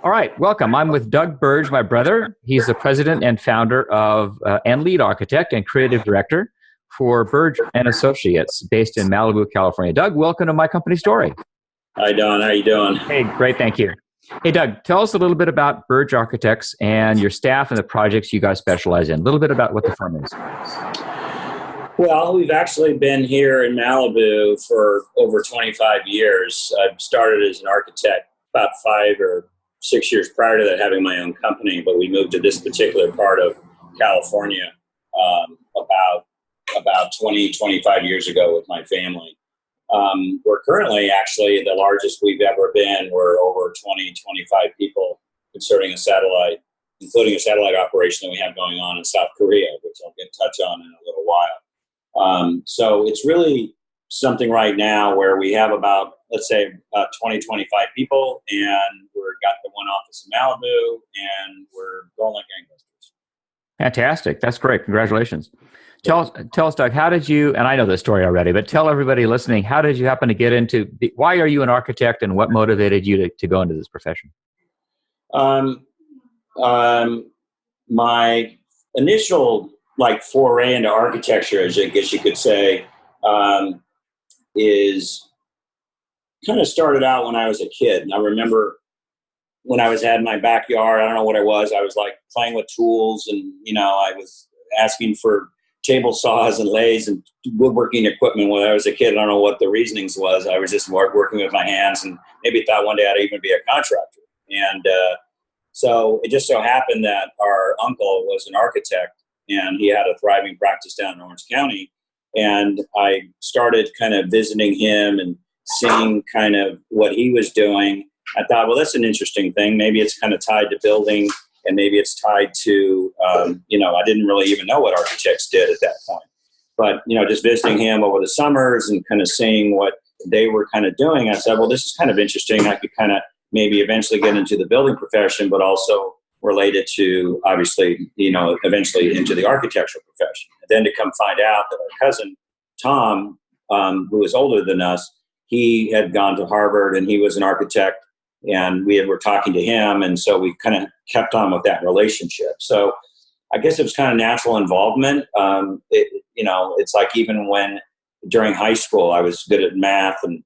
All right, welcome. I'm with Doug Burdge, my brother. He's the president and founder of and lead architect and creative director for Burdge and Associates, based in Malibu, California. Doug, welcome to My Company Story. Hi, Don. How you doing? Hey, great, thank you. Hey, Doug, tell us a little bit about Burdge Architects and your staff and the projects you guys specialize in. A little bit about what the firm is. Well, we've actually been here in Malibu for over 25 years. I started as an architect about 5 or 6 years prior to that, having my own company, but we moved to this particular part of California about 20, 25 years ago with my family. We're currently actually the largest we've ever been. We're over 20, 25 people, including a satellite operation that we have going on in South Korea, which I'll get touch on in a little while. So it's really something right now where we have about, let's say, about 20, 25 people, and we've got the one office in Malibu, and we're going like gangbusters. Fantastic. That's great. Congratulations. Tell us, Doug, how did you, and I know this story already, but tell everybody listening, how did you happen to get into, why are you an architect, and what motivated you to go into this profession? My initial foray into architecture, as I guess you could say, is kind of started out when I was a kid. And I remember when I had my backyard, I don't know what it was. I was playing with tools, and I was asking for table saws and lathes and woodworking equipment when I was a kid. I don't know what the reasonings was. I was just working with my hands, and maybe thought one day I'd even be a contractor. And so it just so happened that our uncle was an architect, and he had a thriving practice down in Orange County. And I started kind of visiting him and seeing kind of what he was doing. I thought, well, that's an interesting thing. Maybe it's kind of tied to building, and maybe it's tied to, I didn't really even know what architects did at that point. But, just visiting him over the summers and kind of seeing what they were kind of doing, I said, well, this is kind of interesting. I could kind of maybe eventually get into the building profession, but also related to, obviously, eventually into the architectural profession. And then to come find out that our cousin, Tom, who was older than us, he had gone to Harvard, and he was an architect, and we were talking to him. And so we kind of kept on with that relationship. So I guess it was kind of natural involvement. It's like even when during high school, I was good at math and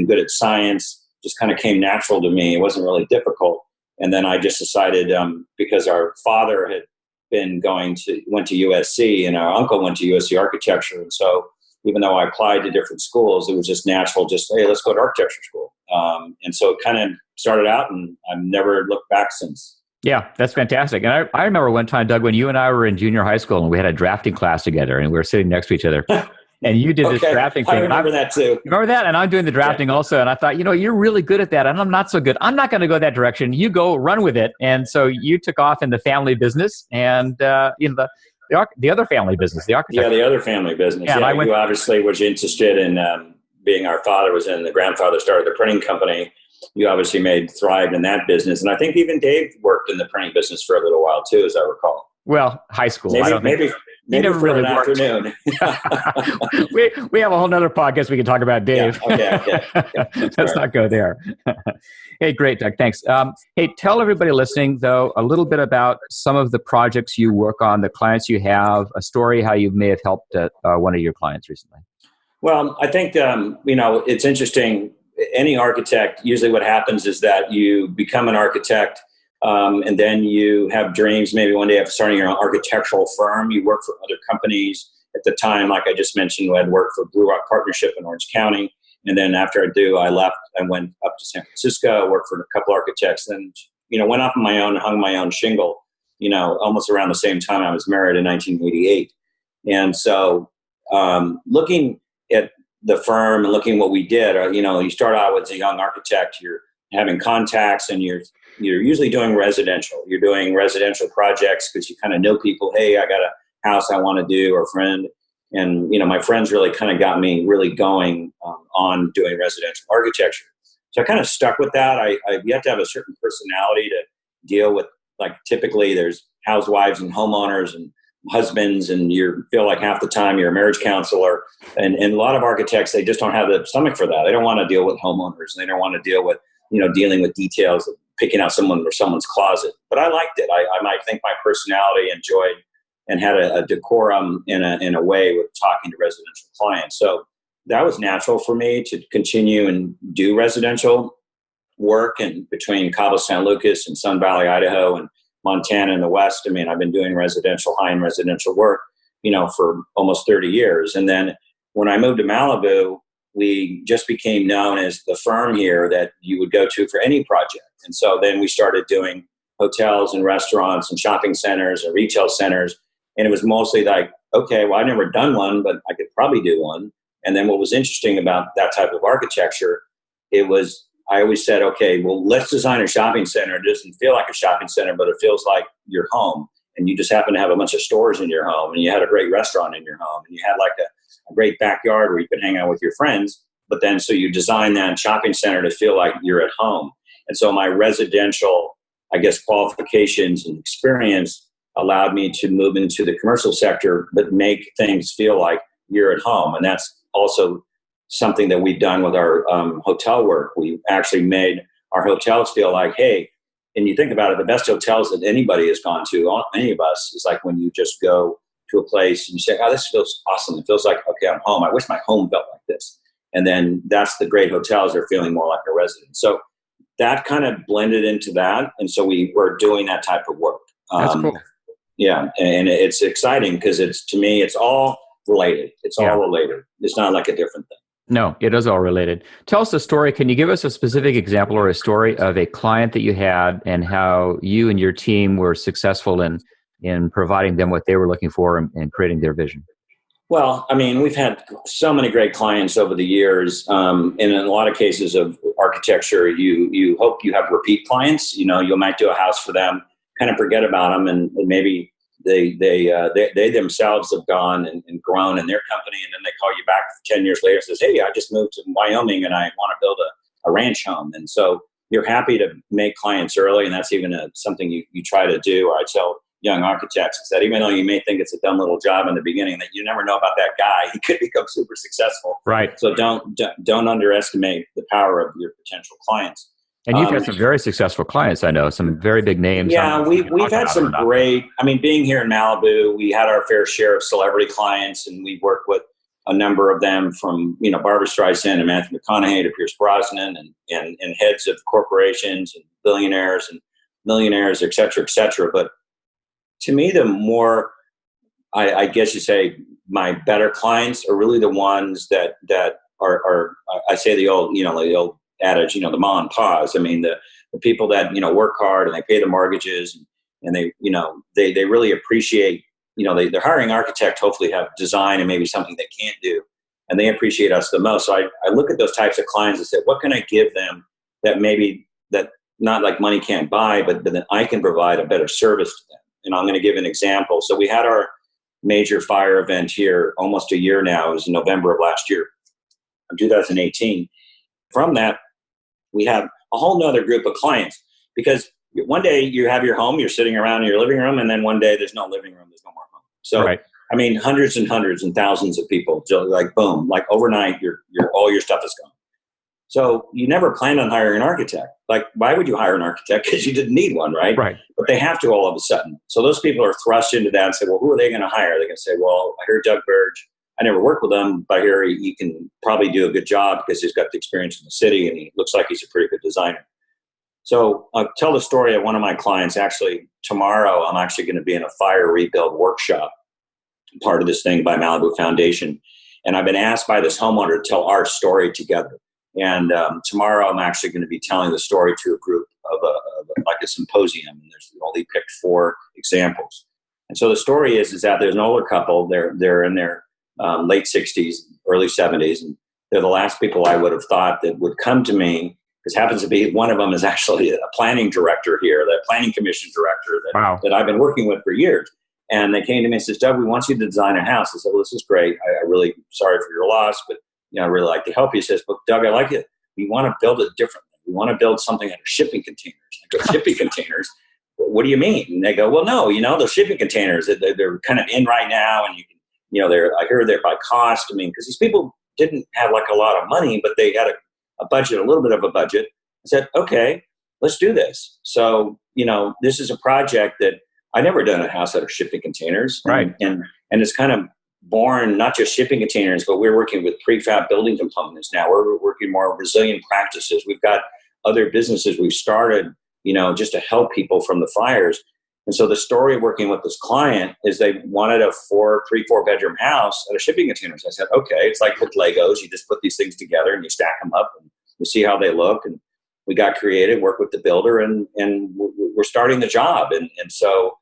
good at science, just kind of came natural to me. It wasn't really difficult. And then I just decided, because our father had went to USC, and our uncle went to USC architecture. And so even though I applied to different schools, it was just natural, hey, let's go to architecture school. And so it kind of started out, and I've never looked back since. Yeah, that's fantastic. And I remember one time, Doug, when you and I were in junior high school, and we had a drafting class together, and we were sitting next to each other. And you did this drafting thing. I remember that too. Remember that? And I'm doing the drafting also. And I thought, you're really good at that, and I'm not so good. I'm not going to go that direction. You go run with it. And so you took off in the family business, and the other family business, the architecture. Yeah, the other family business. Yeah, you obviously was interested in being our father was in, the grandfather started the printing company. You obviously thrived in that business. And I think even Dave worked in the printing business for a little while too, as I recall. Well, high school. Maybe never for really an worked. afternoon. we have a whole nother podcast we can talk about Dave. Yeah, okay. Let's not go there. Hey, great, Doug. Thanks. Hey, tell everybody listening, though, a little bit about some of the projects you work on, the clients you have, a story how you may have helped one of your clients recently. Well, I think, it's interesting. Any architect, usually what happens is that you become an architect, and then you have dreams maybe one day of starting your own architectural firm. You work for other companies. At the time, like I just mentioned, I had worked for Blue Rock Partnership in Orange County. And then after I left, I went up to San Francisco, worked for a couple architects, then, went off on my own, hung my own shingle, almost around the same time I was married in 1988. And so looking at the firm and looking what we did, you start out as a young architect, you're having contacts, and you're usually doing residential. You're doing residential projects because you kind of know people. Hey, I got a house I want to do, or a friend. And, my friends really kind of got me really going on doing residential architecture. So I kind of stuck with that. You have to have a certain personality to deal with, typically there's housewives and homeowners and husbands, and you feel like half the time you're a marriage counselor. And a lot of architects, they just don't have the stomach for that. They don't want to deal with homeowners. They don't want to deal with, dealing with details of picking out someone's closet. But I liked it. I might think my personality enjoyed and had a decorum in a way with talking to residential clients. So that was natural for me to continue and do residential work. And between Cabo San Lucas and Sun Valley, Idaho, and Montana in the West, I mean, I've been doing high-end residential work, for almost 30 years. And then when I moved to Malibu, we just became known as the firm here that you would go to for any project. And so then we started doing hotels and restaurants and shopping centers and retail centers. And it was mostly like, okay, well, I've never done one, but I could probably do one. And then what was interesting about that type of architecture, I always said, okay, well, let's design a shopping center. It doesn't feel like a shopping center, but it feels like your home. And you just happen to have a bunch of stores in your home, and you had a great restaurant in your home, and you had like a great backyard where you could hang out with your friends. But then, so you design that shopping center to feel like you're at home. And so my residential, qualifications and experience allowed me to move into the commercial sector, but make things feel like you're at home. And that's also something that we've done with our hotel work. We actually made our hotels feel like, hey, and you think about it, the best hotels that anybody has gone to, any of us, is like when you just go to a place and you say, oh, this feels awesome. It feels like, okay, I'm home. I wish my home felt like this. And then that's the great hotels. They're feeling more like a resident. So that kind of blended into that. And so we were doing that type of work. That's cool. Yeah. And it's exciting because to me, it's all related. It's all related. It's not like a different thing. No, it is all related. Tell us a story. Can you give us a specific example or a story of a client that you had and how you and your team were successful in providing them what they were looking for and creating their vision? Well, I mean, we've had so many great clients over the years. And in a lot of cases of architecture, you hope you have repeat clients. You might do a house for them, kind of forget about them, and maybe they themselves have gone and grown in their company, and then they call you back 10 years later and says, hey, I just moved to Wyoming and I want to build a ranch home. And so you're happy to make clients early, and that's even something you try to do. Or I tell young architects is that even though you may think it's a dumb little job in the beginning, that you never know about that guy. He could become super successful. Right. So don't underestimate the power of your potential clients. And you've had some very successful clients, I know, some very big names. Yeah, we've had some great, being here in Malibu, we had our fair share of celebrity clients, and we worked with a number of them from, Barbra Streisand and Matthew McConaughey to Pierce Brosnan and heads of corporations and billionaires and millionaires, et cetera, et cetera. But to me, the more, I guess you say, my better clients are really the ones that are I say the old adage, the ma and pa's. I mean, the people that, work hard and they pay the mortgages and they really appreciate, they're hiring architect, hopefully have design and maybe something they can't do. And they appreciate us the most. So I look at those types of clients and say, what can I give them that maybe that not like money can't buy, but that I can provide a better service to them. And I'm going to give an example. So we had our major fire event here almost a year now. It was in November of last year, of 2018. From that, we have a whole nother group of clients, because one day you have your home, you're sitting around in your living room, and then one day there's no living room, there's no more home. So, right. Hundreds and hundreds and thousands of people, like boom, like overnight, all your stuff is gone. So you never planned on hiring an architect. Like, why would you hire an architect? Because you didn't need one, right? Right. But they have to all of a sudden. So those people are thrust into that and say, well, who are they going to hire? They're going to say, well, I heard Doug Burdge. I never worked with him, but I hear he can probably do a good job because he's got the experience in the city and he looks like he's a pretty good designer. So I'll tell the story of one of my clients. Actually, tomorrow I'm actually going to be in a fire rebuild workshop, part of this thing by Malibu Foundation. And I've been asked by this homeowner to tell our story together. And tomorrow I'm actually going to be telling the story to a group of a symposium. And there's only picked 4 examples. And so the story is that there's an older couple. They're in their late 60s, early 70s. And they're the last people I would have thought that would come to me. This happens to be, one of them is actually a planning director here, the planning commission director that I've been working with for years. And they came to me and says, Doug, we want you to design a house. I said, well, this is great. I really sorry for your loss, but I really like to help you. He says, but Doug, I like it. We want to build it differently. We want to build something out of shipping containers. I go, shipping containers? What do you mean? And they go, well, no, those shipping containers, they're kind of in right now. And you can, I hear they're by cost. Because these people didn't have like a lot of money, but they had a budget, a little bit of a budget. I said, okay, let's do this. So, this is a project that I never done a house out of shipping containers. Right. And it's kind of born, not just shipping containers, but we're working with prefab building components now. We're working more resilient practices. We've got other businesses we've started, just to help people from the fires. And so the story of working with this client is they wanted a 4 bedroom house out of shipping containers. I said, okay, it's like with Legos. You just put these things together and you stack them up and you see how they look. And we got creative, worked with the builder, and we're starting the job. And so,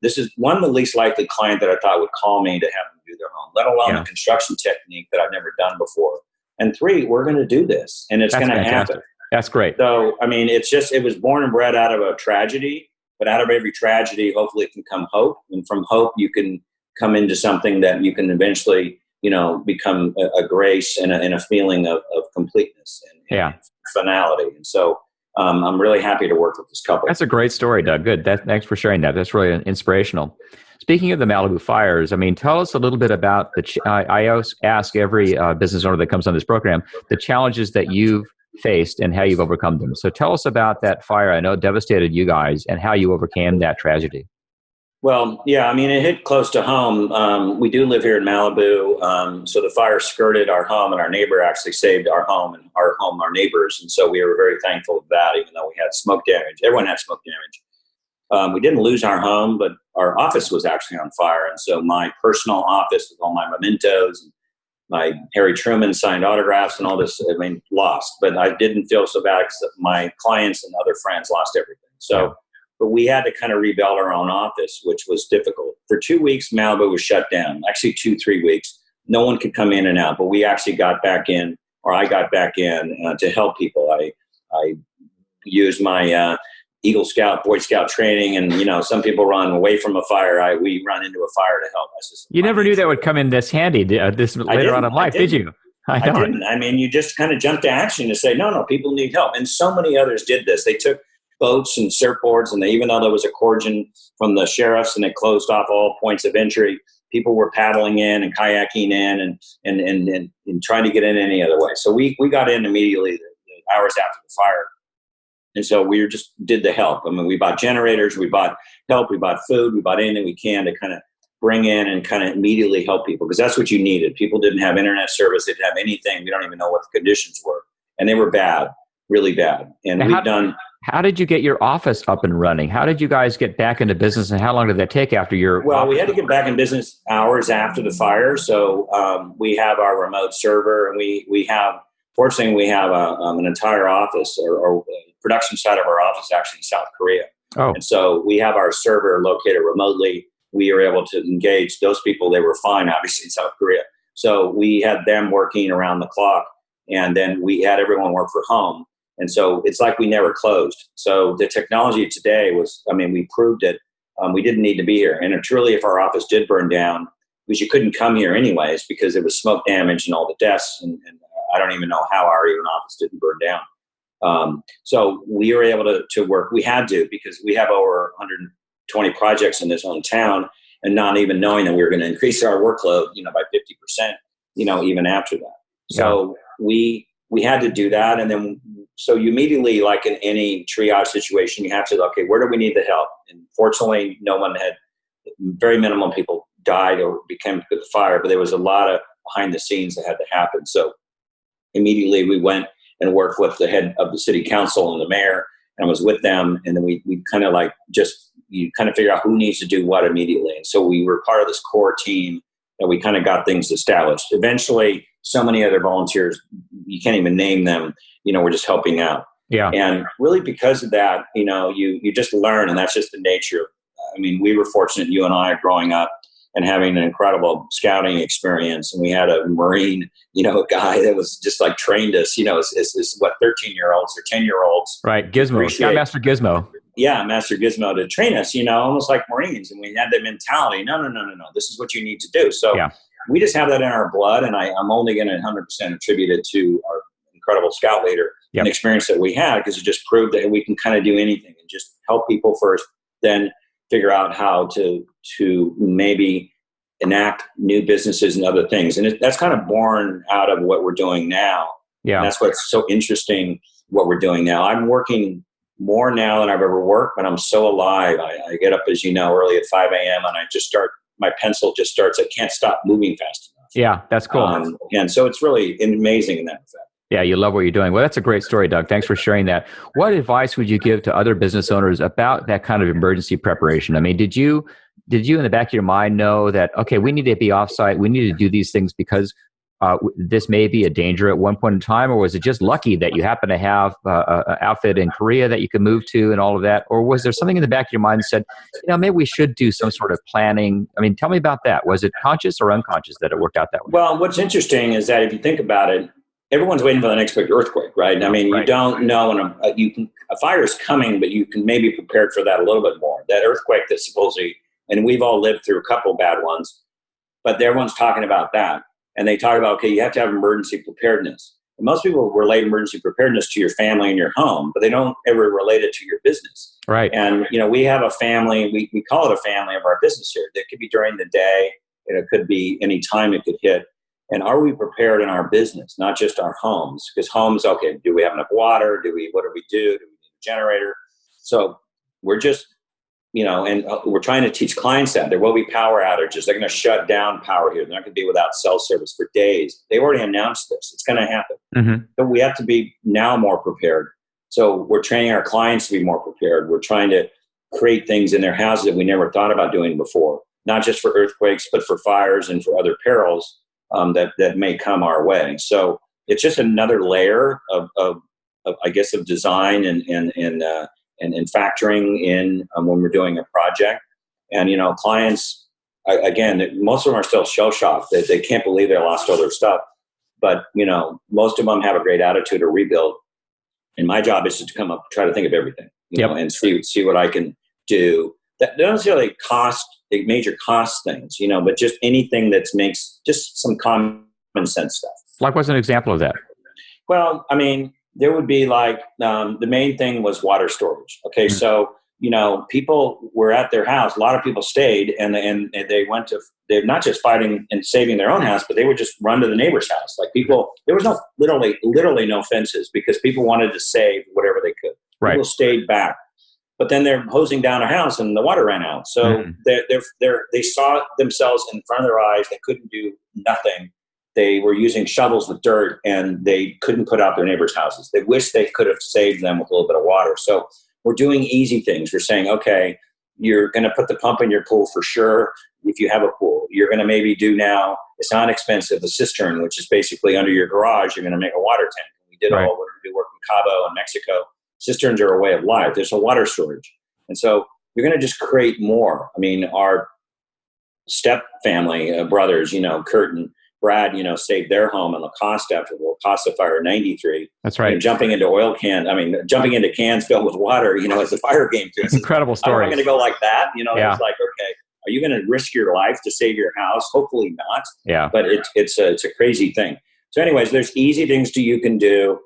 this is one of the least likely client that I thought would call me to have them do their home, let alone a construction technique that I've never done before. And 3, we're going to do do and it's going to happen. That's great. So, it was born and bred out of a tragedy. But out of every tragedy, hopefully it can come hope. And from hope, you can come into something that you can eventually, become a grace and a feeling of completeness and finality. And so I'm really happy to work with this couple. That's a great story, Doug. Good. Thanks for sharing that. That's really inspirational. Speaking of the Malibu fires, tell us a little bit about I always ask every business owner that comes on this program, the challenges that you've faced and how you've overcome them. So tell us about that fire. I know it devastated you guys and how you overcame that tragedy. Well, yeah, it hit close to home. We do live here in Malibu. So the fire skirted our home, and our neighbor actually saved our home, our neighbors. And so we were very thankful of that, even though we had smoke damage. Everyone had smoke damage. We didn't lose our home, but our office was actually on fire. And so my personal office with all my mementos, and my Harry Truman signed autographs and all this, lost. But I didn't feel so bad because my clients and other friends lost everything. So, but we had to kind of rebuild our own office, which was difficult. For 2 weeks, Malibu was shut down. Actually, 2-3 weeks. No one could come in and out. But we actually got back in, or I got back in to help people. I used my Eagle Scout, Boy Scout training, and some people run away from a fire. We run into a fire to help. You never knew that would come in this handy later on in life, did you? I didn't. You just kind of jumped to action to say, no, people need help. And so many others did this. They took boats and surfboards, and even though there was a cordon from the sheriffs and they closed off all points of entry, people were paddling in and kayaking in and trying to get in any other way. So we got in immediately the hours after the fire. And so we just did the help. We bought generators, we bought help, we bought food, we bought anything we can to kind of bring in and kind of immediately help people, because that's what you needed. People didn't have internet service, they didn't have anything. We don't even know what the conditions were. And they were bad, really bad. And how did you get your office up and running? How did you guys get back into business, and how long did that take after your we had to get back in business hours after the fire. So we have our remote server, and we have an entire office or production side of our office actually in South Korea. Oh. And so we have our server located remotely. We were able to engage those people. They were fine, obviously, in South Korea. So we had them working around the clock, and then we had everyone work from home. And so it's like we never closed. So the technology today was, we proved it. We didn't need to be here. And truly, if our office did burn down, because you couldn't come here anyways, because it was smoke damage and all the desks, and I don't even know how our even office didn't burn down. So we were able to work. We had to, because we have over 120 projects in this own town, and not even knowing that we were going to increase our workload, by 50%, even after that. So we had to do that. And then, so you immediately, like in any triage situation, you have to, okay, where do we need the help? And fortunately, very minimal people died or became with the fire, but there was a lot of behind the scenes that had to happen. So immediately we went and worked with the head of the city council and the mayor, and I was with them. And then we kind of you kind of figure out who needs to do what immediately. And so we were part of this core team that we kind of got things established. Eventually, so many other volunteers, you can't even name them, we're just helping out. Yeah. And really because of that, you just learn, and that's just the nature. We were fortunate, you and I, growing up and having an incredible scouting experience. And we had a Marine, a guy that was just like trained us, is 13-year-olds or 10-year-olds. Right. Gizmo. Scoutmaster Gizmo. Yeah. Master Gizmo to train us, almost like Marines. And we had the mentality, no. This is what you need to do. So we just have that in our blood. And I'm only going to 100% attribute it to our incredible scout leader and experience that we had, because it just proved that we can kind of do anything and just help people first, then figure out how to maybe enact new businesses and other things. And that's kind of born out of what we're doing now. Yeah. And that's what's so interesting, what we're doing now. I'm working more now than I've ever worked, but I'm so alive. I get up, as you know, early at 5 a.m. and I just start, my pencil just starts, I can't stop moving fast enough. Yeah, that's cool. And so it's really amazing in that effect. Yeah, you love what you're doing. Well, that's a great story, Doug. Thanks for sharing that. What advice would you give to other business owners about that kind of emergency preparation? I mean, did you in the back of your mind know that, okay, we need to be offsite, we need to do these things because this may be a danger at one point in time, or was it just lucky that you happen to have an outfit in Korea that you could move to and all of that? Or was there something in the back of your mind that said, maybe we should do some sort of planning? I mean, tell me about that. Was it conscious or unconscious that it worked out that way? Well, what's interesting is that if you think about it, everyone's waiting for the next big earthquake, right? I mean, Right. You don't know when a fire is coming, but you can maybe prepare for that a little bit more. That earthquake that supposedly, and we've all lived through a couple bad ones, but everyone's talking about that. And they talk about, okay, you have to have emergency preparedness. And most people relate emergency preparedness to your family and your home, but they don't ever relate it to your business. Right. And, we have a family, we call it a family of our business here. That could be during the day, it could be any time it could hit. And are we prepared in our business, not just our homes? Because homes, okay, do we have enough water? What do we do? Do we need a generator? So we're just, and we're trying to teach clients that there will be power outages. They're going to shut down power here. They're not going to be without cell service for days. They've already announced this. It's going to happen. Mm-hmm. So we have to be now more prepared. So we're training our clients to be more prepared. We're trying to create things in their houses that we never thought about doing before, not just for earthquakes, but for fires and for other perils that may come our way. So it's just another layer of I guess, of design and factoring in when we're doing a project. And clients, again, most of them are still shell shocked. They can't believe they lost all their stuff. But most of them have a great attitude to rebuild. And my job is to come up, try to think of everything, and see what I can do. That doesn't necessarily cost major cost things, but just anything that makes just some common sense stuff. Like, what's an example of that? Well, I mean, there would be like the main thing was water storage. Okay, so people were at their house. A lot of people stayed, and they went to. They're not just fighting and saving their own house, but they would just run to the neighbor's house. Like people, there was no literally no fences because people wanted to save whatever they could. Right. People stayed back. But then they're hosing down a house and the water ran out. So they saw themselves in front of their eyes. They couldn't do nothing. They were using shovels with dirt and they couldn't put out their neighbors' houses. They wish they could have saved them with a little bit of water. So we're doing easy things. We're saying, okay, you're going to put the pump in your pool for sure. If you have a pool, you're going to maybe do now, it's not expensive, the cistern, which is basically under your garage, you're going to make a water tank. We did all what we do work in Cabo and Mexico. Cisterns are a way of life. There's a water storage. And so you're going to just create more. I mean, our step family, brothers, Kurt and Brad, saved their home in La Costa after the La Costa fire in 93. That's right. Jumping into cans filled with water, as a fire game to us. Incredible story. I'm going to go like that. It's like, okay, are you going to risk your life to save your house? Hopefully not. Yeah. But it's a crazy thing. So anyways, there's easy things you can do.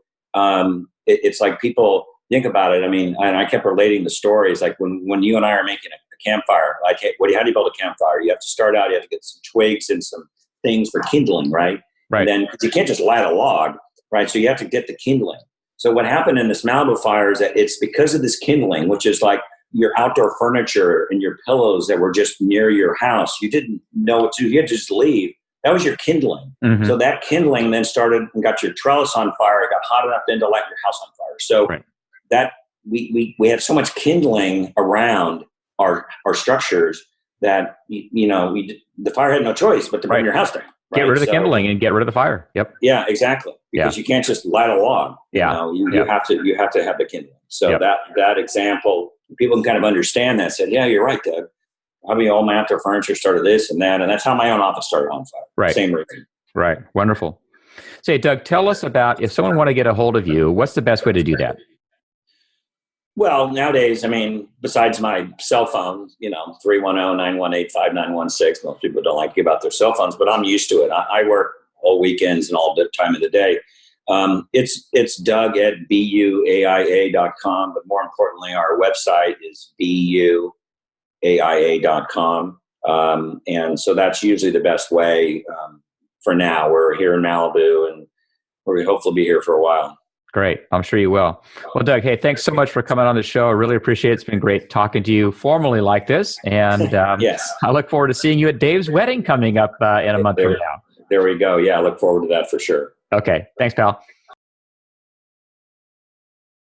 It's like people think about it. I mean, and I kept relating the stories, like when you and I are making a campfire, like, hey, how do you build a campfire? You have to start out, you have to get some twigs and some things for kindling, right? Right. And then you can't just light a log, right? So you have to get the kindling. So what happened in this Malibu fire is that it's because of this kindling, which is like your outdoor furniture and your pillows that were just near your house. You didn't know what to do. You had to just leave. That was your kindling. Mm-hmm. So that kindling then started and got your trellis on fire. It got hot enough then to light your house on fire. So that we have so much kindling around our structures that the fire had no choice but to burn your house down. Right? Get rid of the kindling and get rid of the fire. Yep. Yeah, exactly. Because you can't just light a log. Yeah. You have to have the kindling. So that example, people can kind of understand that. Said, yeah, you're right, Doug. I mean, all my outdoor furniture started this and that, and that's how my own office started on fire. Right. Same reason. Right. Wonderful. Say, Doug, tell us about, if someone want to get a hold of you, what's the best way to do that? Well, nowadays, I mean, besides my cell phone, 310-918-5916. Most people don't like to give out their cell phones, but I'm used to it. I work all weekends and all the time of the day. It's Doug at buaia.com, but more importantly, our website is buaia.com. And so that's usually the best way for now. We're here in Malibu and we'll hopefully be here for a while. Great. I'm sure you will. Well, Doug, hey, thanks so much for coming on the show. I really appreciate it. It's been great talking to you formally like this. And Yes. I look forward to seeing you at Dave's wedding coming up in a month from There, now. there we go. Yeah, I look forward to that for sure. Okay. Thanks, pal.